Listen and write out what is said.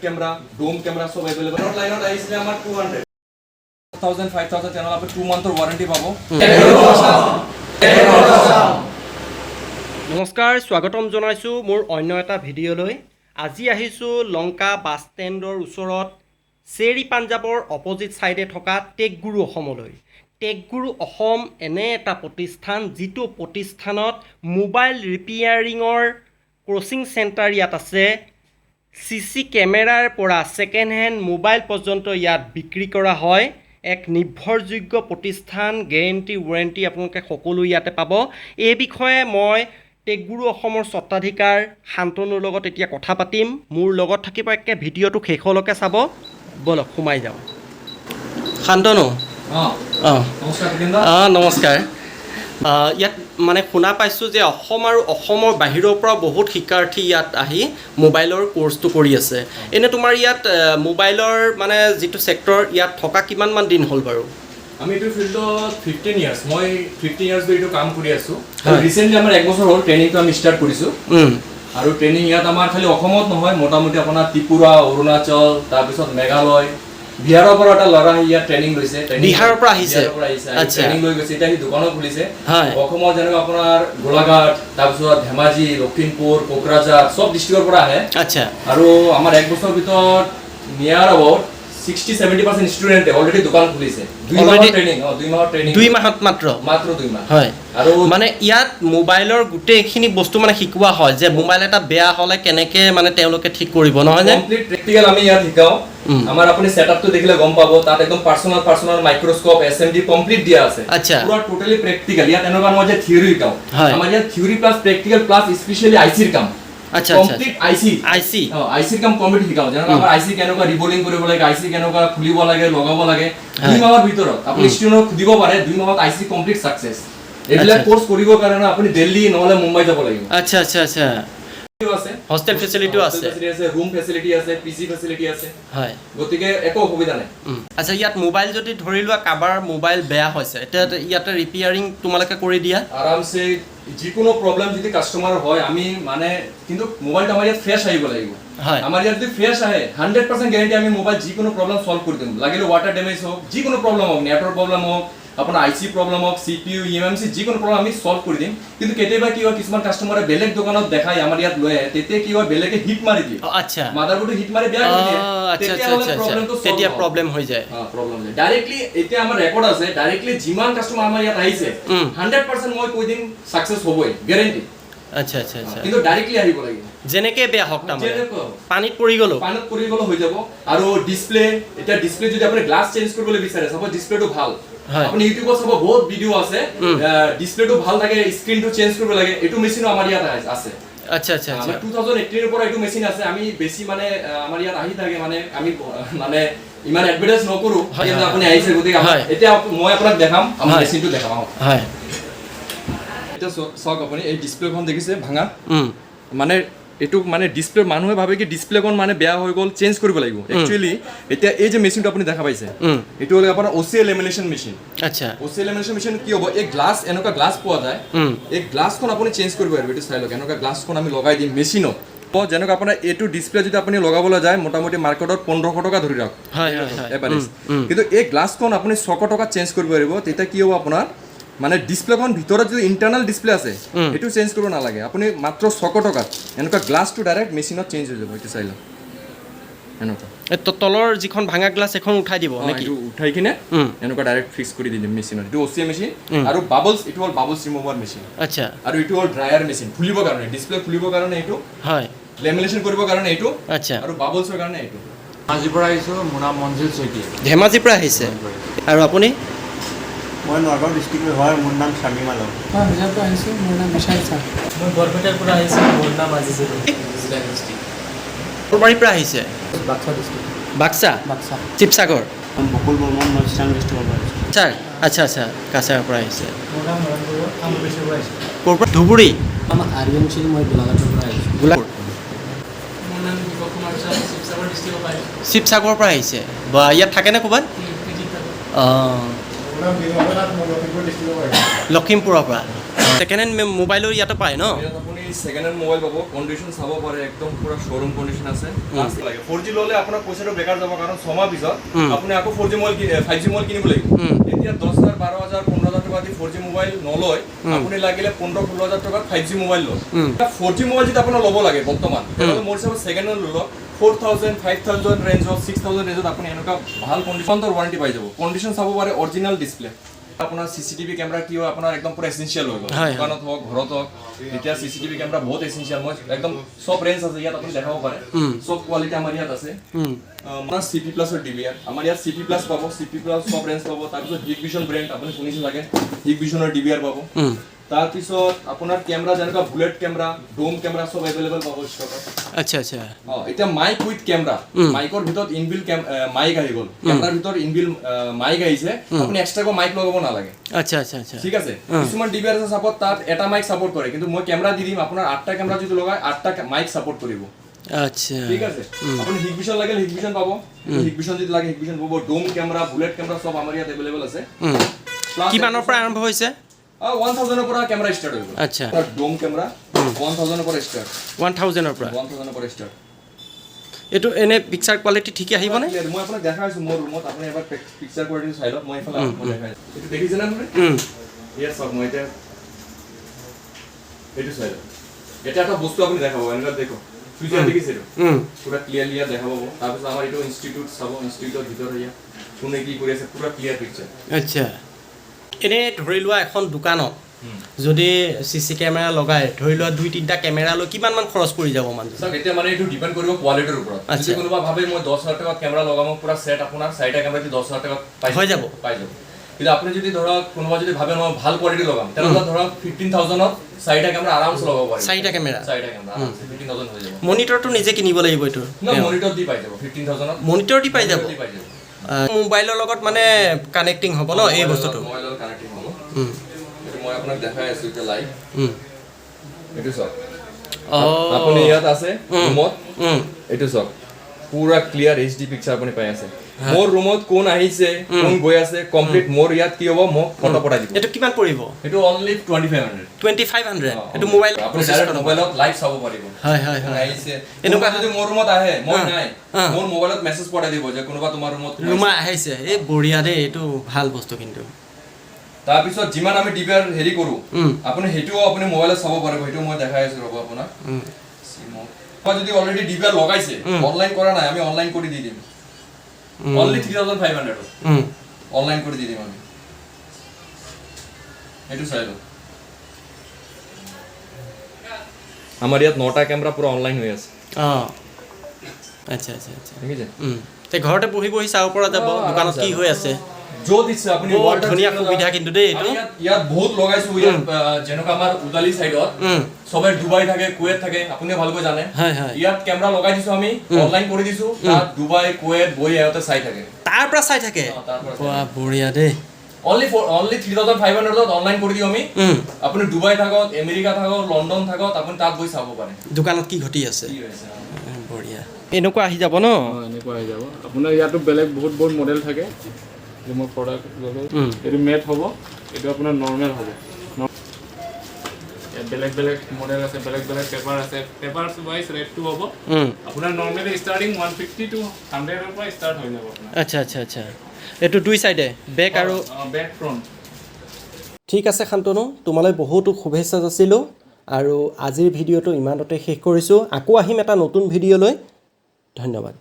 camera, dome camera সব available R লাইনত আইছিলে আমাৰ 200 1000 5000 চ্যানেল আপনি 2 মান্থৰ ওয়াৰেন্টি পাবো নমস্কাৰ স্বাগতম জনাইছো মোৰ অন্য এটা ভিডিঅ'লৈ আজি আহিছো লংকা বাছ ষ্টেণ্ডৰ ওচৰত চেৰি পাঞ্জাবৰ অপজিট সাইডে থকা টেকগুৰু অসমলৈ টেকগুৰু অসম এনে এটা প্ৰতিষ্ঠান যিটো প্ৰতিষ্ঠানত মোবাইল ৰিপেয়াৰিঙৰ ক্ৰচিং চেণ্টাৰ ইয়াত আছে সিসি কেমেৰাৰ পৰা সেকেন্ড হ্যান্ড মোবাইল পৰ্যন্ত ইয়াত বিক্ৰী কৰা হয় এক নিৰ্ভৰযোগ্য প্ৰতিষ্ঠান গ্যাৰান্টি ওয়াৰেন্টি আপোনালোকে সকলো ইয়াতে পাব এই বিষয়ে মই টেকগুৰু অসমৰ স্বত্বাধিকাৰ শান্তনুৰ লগত এতিয়া কথা পাতিম মোৰ লগত থাকিব একে ভিডিঅ'টো শেষলৈকে চাব বলক সোমাই যাওঁ শান্তনু নমস্কাৰ নমস্কাৰ ইয়াত মানে শুনা পাইছোঁ যে অসম আৰু অসমৰ বাহিৰৰ পৰা বহুত শিক্ষাৰ্থী ইয়াত আহি মোবাইলৰ কোৰ্চটো কৰি আছে এনে তোমাৰ ইয়াত মোবাইলৰ মানে যিটো সেক্টৰ ইয়াত থকা কিমান মান দিন হ'ল বাৰু আমি এইটো ফিল্ডত 15 ইয়াৰ্স মই 15 ইয়াৰ্স ধৰি এইটো কাম কৰি আছো ৰিসেন্টলি আমাৰ এক বছৰ হ'ল ট্ৰেইনিংটো আমি ষ্টাৰ্ট কৰিছো আৰু ট্ৰেইনিং ইয়াত আমাৰ খালি অসমত নহয় মোটামুটি আপোনাৰ ত্ৰিপুৰা অৰুণাচল তাৰ পিছত মেঘালয় বিহাৰৰ পৰা এটা লৰা ইয়াত ট্ৰেইনিং লৈছে বিহাৰৰ পৰা আহিছে আচ্ছা ট্ৰেইনিং লৈ গৈছে এটা দোকানো খুলিছে অসমৰ যেনে আপোনাৰ গোলাঘাট তাৰ পিছত ধেমাজি লখিমপুৰ কোকৰাঝাৰ সব ডিস্ট্ৰিক্টৰ পৰা আহে আচ্ছা আৰু আমাৰ এক বছৰ ভিতৰত নিয়াৰ অবাউট 60-70% স্টুডেন্ট অলৰেডি দোকান খুলিছে 2 মাহৰ ট্ৰেইনিং 2 মাহৰ ট্ৰেইনিং 2 মাহত মাত্ৰ 2 মাহ হয় আৰু মানে ইয়াত মোবাইলৰ গুটেখিনি বস্তু মানে শিকোৱা হয় যে মোবাইল এটা বেয়া হলে কেনেকে মানে তেওঁলোকে ঠিক কৰিব নহয় যে কমপ্লিট প্ৰ্যাকটিক্যাল আমি ইয়াত শিকাও আমাৰ আপুনি সেটআপটো দেখিলে গম পাব তাত একদম পাৰ্সোনাল মাইক্ৰোস্কোপ এসএমডি কমপ্লিট দিয়া আছে পুৰা টোটালি প্ৰ্যাকটিক্যাল ইয়াত এনেকুৱা নহয় যে থিওৰি শিকাও আমাৰ ইয়াত থিওৰি প্লাস প্ৰ্যাকটিক্যাল প্লাস স্পেশালি আইসিৰ কাম আচ্ছা কমপ্লিট আইসি কাম কমপ্লিট শিকাও যেন আমাৰ আইসি কেনেকুৱা ৰিবোলিং কৰিব লাগে আইসি কেনেকুৱা খুলিব লাগে লগাব লাগে 2 মাহৰ ভিতৰত আপুনি ষ্টুডেন্টক খুদিব পাৰে 2 মাহত আইসি কমপ্লিট সাকসেস এইবিলাক কোৰ্স কৰিব কাৰণে আপুনি দিল্লী নহলে মুম্বাই যাব লাগিব আচ্ছা আচ্ছা আচ্ছা আছে হোস্টেল ফেসিলিটিও আছে রুম ফেসিলিটি আছে পিসি ফেসিলিটি আছে হয় গতিকে একো অসুবিধা নাই আচ্ছা ইয়াত মোবাইল যদি ধৰি লোৱা কাবাৰ মোবাইল বেয়া হৈছে এটা ইয়াতে ৰিপেয়াৰিং তোমালোকে কৰি দিয়া আৰামসে যিকোনো প্ৰবলেম যদি কাস্টমাৰ হয় আমি মানে কিন্তু মোবাইলটো আমাৰ ইয়াত ফ্ৰেশ আহিব লাগিব আমাৰ ইয়াত যদি ফ্ৰেশ আহে 100% গ্যাৰান্টি আমি মোবাইল যিকোনো প্ৰবলেম সলভ কৰি দিম লাগিলে ওয়াটাৰ ড্যামেজ হোক যিকোনো প্ৰবলেম হোক নেটৱৰ্ক প্ৰবলেম হোক আপোনাৰ আইসি প্ৰবলেম হোক সিপিইউ ইএমএমসি যিকোনো প্ৰবলেম আমি সলভ কৰি দিম কিন্তু কেতিয়াবা কি হয় কিছুমান কাস্টমাৰে বেলেগ দোকানত দেখাই আমাৰ ইয়াত লৈ আহে তেতিয়া কি হয় বেলেগে হিট মাৰি দিয়ে আচ্ছা মাদাৰবোৰ্ডটো হিট মাৰি বেয়া কৰি দিয়ে আচ্ছা তেতিয়া প্ৰবলেম হৈ যায় প্ৰবলেম যায় ডাইৰেক্টলি এতিয়া আমাৰ ৰেকৰ্ড আছে ডাইৰেক্টলি যিমান কাস্টমাৰ আমাৰ ইয়াত আহিছে 100% মই কৈ দিম সাকসেস হ'বই গ্যাৰান্টি আচ্ছা আচ্ছা আচ্ছা কিন্তু ডাইৰেক্টলি আহিব লাগিব যেনেকে বেয়া হওক তাৰমানে পানীত পৰি গ'ল হৈ যাব আৰু ডিসপ্লে এটা ডিসপ্লে যদি আপুনি গ্লাস চেঞ্জ কৰিবলৈ বিচাৰে সব ডিসপ্লেটো ভাল আপুনি ইউটিউবত সব বহুত ভিডিও আছে ডিসপ্লেটো ভাল থাকে স্ক্ৰিনটো চেঞ্জ কৰিব লাগে এটো মেচিনো আমাৰ ইয়াত আছে আচ্ছা আচ্ছা আচ্ছা 2018 ৰ পৰা এটো মেচিন আছে আমি বেছি মানে আমাৰ ইয়াত আহি থাকে মানে আমি মানে ইমান এডভাৰটাইজ নকৰো কিন্তু আপুনি আহিছে গতিকে এতিয়া মই আপোনাক দেখাম আমি মেচিনটো দেখাম হয় এটা সক আপুনি এই ডিসপ্লেখন দেখিছে ভাঙা মানে এটু মানে ডিসপ্লে মানুহে ভাবে কি ডিসপ্লেখন মানে বেয়া হৈ গল চেঞ্জ কৰিব লাগিব একচুয়ালি এতিয়া এই যে মেচিনটো আপুনি দেখা পাইছে এটো হল আপোনাৰ ওসিএল লেমিনেশন মেচিন আচ্ছা ওসিএল লেমিনেশন মেচিন কি হ'ব এক গ্লাস এনেকা গ্লাস পোৱা যায় এক গ্লাসখন আপুনি চেঞ্জ কৰিব পাৰিব এটো চাই লওক এনেকা গ্লাসখন আমি লগাই দিম মেচিনত যেনেকৈ আপোনাৰ এটো ডিসপ্লে যদি আপুনি লগাবলৈ যায় মোটামুটি মাৰ্কেটত 1500 টকা ধৰি ৰাখ হয় এভাৰেজ কিন্তু এই গ্লাসখন আপুনি 600 টকা চেঞ্জ কৰিব পাৰিব তেতিয়া কি হ'ব আপোনাৰ মানে ডিসপ্লেখন ভিতৰত যদি ইন্টাৰনাল ডিসপ্লে আছে এটো চেঞ্জ কৰিব নালাগে আপুনি মাত্ৰ 600 টকা এনেকা গ্লাসটো ডাইৰেক্ট মেচিনত চেঞ্জ হৈ যাব এটো চাই লওক এনেকা এটো তলৰ যিখন ভাঙা গ্লাস এখন উঠাই দিব নেকি উঠাই কিনে এনেকা ডাইৰেক্ট ফিক্স কৰি দিম মেচিনত এটো ওসিএ মেচিন আৰু বাবলস এটো হল বাবলস ৰিমুভাৰ মেচিন আচ্ছা আৰু এটো হল ড্ৰায়াৰ মেচিন ফুলিবৰ কাৰণে ডিসপ্লে ফুলিবৰ কাৰণে এটো হয় লেমিনেশন কৰিবৰ কাৰণে এটো আচ্ছা আৰু বাবলসৰ কাৰণে এটো ধেমাজিৰ পৰা আহিছো মোৰ নাম মঞ্জিল শইকীয়া ধেমাজিৰ পৰা আহিছে আৰু আপুনি মই নগাঁও ডিস্ট্ৰিক্টৰ হয় মোৰ নাম শামিমা লম মই বিজাপুৰ পৰা আহিছোঁ মোৰ নাম বিশাল ছাৰ মই বৰপেটাৰ পৰা আহিছোঁ মোৰ নাম আজিজুল কৰবাৰীৰ পৰা আহিছে বাক্সা ডিষ্ট্ৰিক্ট বাক্সা শিৱসাগৰ বকুল বৰ্মন মই চিৰাং ডিস্ট্ৰিক্টৰ পৰা আহিছোঁ ছাৰ আচ্ছা আচ্ছা কাছাৰৰ পৰা আহিছে মোৰ নাম নয়নপুৰ আমবেশৰ পৰা আহিছোঁ ক'ৰ পৰা ধুবুৰী আমাৰ আৰ্যন ছিল মই গোলাঘাটৰ পৰা আহিছোঁ গোলাঘাট মোৰ নাম দীপক কুমাৰ ছাৰ শিৱসাগৰ ডিষ্ট্ৰিক্টৰ পৰা আহিছোঁ শিৱসাগৰৰ পৰা আহিছে বা ইয়াত থাকেনে ক'ৰবাত লখিমপুৰৰ পৰা ছেকেণ্ড হেণ্ড মোবাইলৰ ইয়াতে পায় ন সেকেন্ড হ্যান্ড মোবাইল পাব কন্ডিশন চাব পাৰে একদম পুৰা শোৰুম কন্ডিশন আছে লাষ্ট লাগে 4G ললে আপোনাৰ পইচাটো বেকাৰ যাব কাৰণ 6 মাহ পিছত আপুনি আকৌ 4G মোবাইল 5G মোবাইল কিনিব লাগিব এতিয়া 10000 12000 15000 টকা দি 4G মোবাইল নলয় আপুনি লাগিলে 15 16000 টকা 5G মোবাইল লয় 4G মোবাইল যদি আপোনাৰ ল'ব লাগে বৰ্তমান তেতিয়াহ'লে মোৰ হিচাপত সেকেন্ড হ্যান্ড ললো 4000 5000 ৰেঞ্জত 6000 ৰেঞ্জত আপুনি এনেকুৱা ভাল কন্ডিশনৰ ওয়াৰেন্টি পাই যাব কন্ডিশন চাব পাৰে অৰিজিনাল ডিসপ্লে আপোনাৰ সিসিটিভি ক্যামেৰা কিও আপোনাৰ একদম পুৰা এসেনশিয়াল হৈ গ'ল দোকানত হওক ঘৰত হওক এতিয়া সিসিটিভি ক্যামেৰা বহুত এসেনশিয়াল মই একদম সব ৰেঞ্জ আছে ইয়াত আপুনি দেখাব পাৰে সব কোৱালিটি আমাৰ ইয়াত আছে আমাৰ সিপি প্লাছৰ ডিভিআৰ আমাৰ ইয়াত সিপি প্লাছ পাব সিপি প্লাছ সব ৰেঞ্জ পাব তাৰপিছত হিগভিজন ব্ৰেণ্ড আপুনি শুনিছে লাগে হিগভিজনৰ ডিভিআৰ পাব তাৰপিছত আপোনাৰ কেমেৰা যেনেকুৱা বুলেট কেমেৰা ডোম কেমেৰা সব এভেইলেবল পাব ষ্টকত আচ্ছা আচ্ছা এতিয়া মাইক উইথ কেমেৰা মাইকৰ ভিতৰত ইনবিল্ট মাইক আহি গ'ল কেমেৰাৰ ভিতৰত ইনবিল্ট মাইক আহিছে আপুনি এক্সট্ৰাকৈ মাইক লগাব নালাগে আচ্ছা আচ্ছা আচ্ছা ঠিক আছে কিছুমান ডিভিআৰ আছে সাপোৰ্ট তাত এটা মাইক সাপোৰ্ট কৰে কিন্তু মই কেমেৰা দি দিম আপোনাৰ 8টা কেমেৰা যদি লগায় 8টা মাইক সাপোৰ্ট কৰিব আচ্ছা ঠিক আছে আপুনি হিগভিজন লাগে হিগভিজন পাব হিগভিজন যদি লাগে হিগভিজন পাব ডোম কেমেৰা বুলেট কেমেৰা সব আমাৰ ইয়াত এভেইলেবল আছে কিমানৰ পৰা আৰম্ভ হৈছে 1000 ৰ পৰা কেমেৰা ষ্টাৰ্ট হৈ গ'ল আচ্ছা ডোম কেমেৰা 1000 ৰ পৰা ষ্টাৰ্ট 1000 ৰ পৰা 1000 ৰ পৰা ষ্টাৰ্ট এটো এনে পিকচাৰ কোৱালিটি ঠিকে আহিব নে মই আপোনাক দেখাইছো মোৰ ৰুমত আপুনি এবাৰ পিকচাৰ কোৱালিটি চাই লওক মই এফালে আপোনাক দেখাইছো এটো দেখিছে না আপুনি ইয়েস সব মই এটা এটো চাই লওক এটা এটা বস্তু আপুনি দেখাব এনেকা দেখো ফিউচাৰ দেখিছে এটো পুৰা ক্লিয়াৰলি দেখাব তাৰপিছত আমাৰ এটো ইনষ্টিটিউট চাব ইনষ্টিটিউটৰ ভিতৰত ইয়া কোনে কি কৰি আছে পুৰা ক্লিয়াৰ পিকচাৰ আচ্ছা এনে ধৰি লোৱা এখন দোকানত যদি সিসি কেমেৰা লগায় ধৰি লোৱা 2-3টা কেমেৰা লৈ কিমান মান খৰচ পৰি যাব মান স্যাৰ এটা মানে এটো ডিপেন্ড কৰিব কোৱালিটিৰ ওপৰত যদি কোনোবা ভাবে মই 10000 টাকা কেমেৰা লগাম পুৰা সেট আপোনাৰ 4টা কেমেৰা দি 10000 টাকা পাই যাব কিন্তু আপনি যদি ধৰক কোনোবা যদি ভাবে মই ভাল কোৱালিটি লগাম তেনহলে ধৰক 15000 ত 4টা কেমেৰা আৰামছে লগাব পাৰি 4টা কেমেৰা আৰামছে 15000 হৈ যাব মনিটৰটো নিজে কিনিব লাগিব এটো না মনিটৰ দি পাই যাব 15000 ত মনিটৰ দি পাই যাব মোবাইলৰ লগত মানে কানেক্টিং হ'ব ন এই বস্তুটো মোবাইলৰ কানেক্টিং হ'ব এটো মই আপোনাক দেখাই আছো এটা লাইভ এটো সব আপুনি ইয়াত আছে ৰুমত এটো সব পুৰা ক্লিয়াৰ এইচডি পিকচাৰ আপুনি পাই আছে মোৰ ৰুমত কোন আহিছে কোন গৈ আছে কমপ্লিট মোৰ ইয়াত কি হ'ব মোক ফটো পঠাই দিব এটো কিমান পৰিব এটো অনলি 2500 এটো মোবাইল আপুনি ডাইৰেক্ট মোবাইলত লাইভ চাব পাৰিব হয় হয় হয় আহিছে এনেকুৱা যদি মোৰ ৰুমত আহে মই নাই মোৰ মোবাইলত মেছেজ পঠাই দিব যে কোনোবা তোমাৰ ৰুমত আহিছে এই বঢ়িয়া দেই এটো ভাল বস্তু কিন্তু তাৰপিছত যিমান আমি ডিভিআৰ হেৰি কৰো আপুনি হেতুও আপুনি মোবাইলত চাব পাৰিব হেতু মই দেখাই আছো ৰব আপোনাক মই যদি অলৰেডি ডিভিআৰ লগাইছে অনলাইন কৰা নাই আমি অনলাইন কৰি দি দিম অনলি 3500 অনলাইন কৰি দি দিম আমি হেতু চাই লও আমাৰ ইয়াত 9টা কেমেৰা পুৰা অনলাইন হৈ আছে আচ্ছা আচ্ছা আচ্ছা ঠিক আছে তে ঘৰতে বহি বহি চাব পৰা যাব দোকানত কি হৈ আছে য'ত ইচ্ছা আপুনি ধুনীয়া সুবিধা কিন্তু দেই এইটো ইয়াত বহুত লগাইছো ইয়াত যেনেকুৱা আমাৰ উদালি সাইডত সবে ডুবাই থাকে কুৱেত থাকে আপুনি ভালকৈ জানে ইয়াত কেমেৰা লগাই দিছো আমি অনলাইন কৰি দিছো তাত ডুবাই কুৱেত বহি ইয়াতে চাই থাকে তাৰ পৰা চাই থাকে বাহ বঢ়িয়া দেই অনলি 3500 ত অনলাইন কৰি দিও আমি আপুনি ডুবাই থাকক আমেৰিকা থাকক লণ্ডন থাকক আপুনি তাত গৈ চাব পাৰে দোকানত কি ঘটি আছে বঢ়িয়া এনেকুৱা আহি যাব ন এনেকুৱা আহি যাব আপোনাৰ ইয়াতো বেলেগ বহুত বহুত মডেল থাকে যে মই প্ৰডাক্ট ললো এটো মেট হ'ব এটো আপোনাৰ নৰমাল হ'ব বেলেগ বেলেগ মডেল আছে বেলেগ বেলেগ পেপাৰ আছে পেপাৰস ওয়াইজ ৰেটটো হ'ব আপোনাৰ নৰমালি স্টাৰ্টিং 150 টু 100 ৰ পৰা স্টাৰ্ট হৈ যাব আপোনাৰ আচ্ছা আচ্ছা আচ্ছা এটো দুই সাইডে বেক আৰু বেক ফ্ৰন্ট ঠিক আছে শান্তনু তোমালৈ বহুতো শুভেচ্ছা যাচিলোঁ আৰু আজিৰ ভিডিঅ'টো ইমানতে শেষ কৰিছোঁ আকৌ আহিম এটা নতুন ভিডিঅ' লৈ ধন্যবাদ